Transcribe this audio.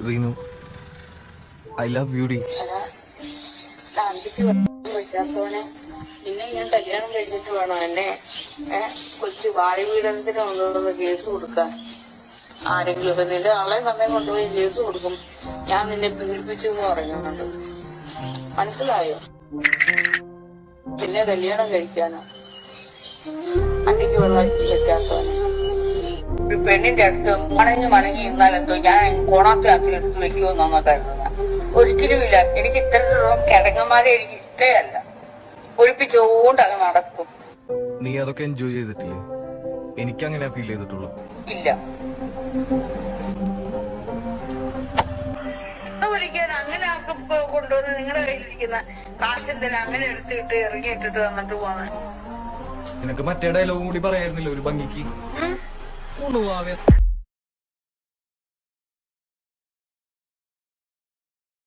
Reenu, I love you D. നിന്നെ ഞാൻ കല്യാണം കഴിച്ചിട്ട് വേണോ എന്നെ കൊച്ചു വാഴപീഡനത്തിന് കൊണ്ടുവന്ന് കേസ് കൊടുക്കാൻ? ആരെങ്കിലും ഒക്കെ നിന്റെ ആളെ തന്നെ കൊണ്ടുപോയി കേസ് കൊടുക്കും. ഞാൻ നിന്നെ പീഡിപ്പിച്ചു എന്ന് പറയുന്നുണ്ട്. മനസ്സിലായോ? പിന്നെ കല്യാണം കഴിക്കാനോ? അണ്ടിക്ക് വെള്ളം വെക്കാത്തവന് ഒരു പെണ്ണിന്റെ അടുത്ത് മണങ്ങി ഇരുന്നാൽ എന്തോ ഞാൻ കോണാത്തിലാക്കി എടുത്ത് വെക്കുമെന്നാ കരുതുന്നത്. ഒരിക്കലുമില്ല. എനിക്ക് ഇത്തരത്തിലുള്ള കിടങ്ങന്മാരെ എനിക്ക് ഇഷ്ടമല്ല. ഒഴിപ്പിച്ചുകൊണ്ട് അങ്ങ് നടക്കും. നീ അതൊക്കെ എൻജോയ് ചെയ്തിട്ടില്ലേ? എനിക്കങ്ങനെ ഫീൽ ചെയ്തിട്ടുള്ളൂ. ഇല്ല, വിളിക്കാൻ അങ്ങനെ കൊണ്ടുവന്ന് നിങ്ങളുടെ കയ്യിലിരിക്കുന്ന കാശെന്തിനാ അങ്ങനെ എടുത്തിട്ട് ഇറങ്ങിയിട്ടിട്ട് വന്നിട്ട് പോന്നെ? നിനക്ക് മറ്റേ ഡയലോഗും കൂടി പറയായിരുന്നില്ല ഒരു ഭംഗിക്ക്?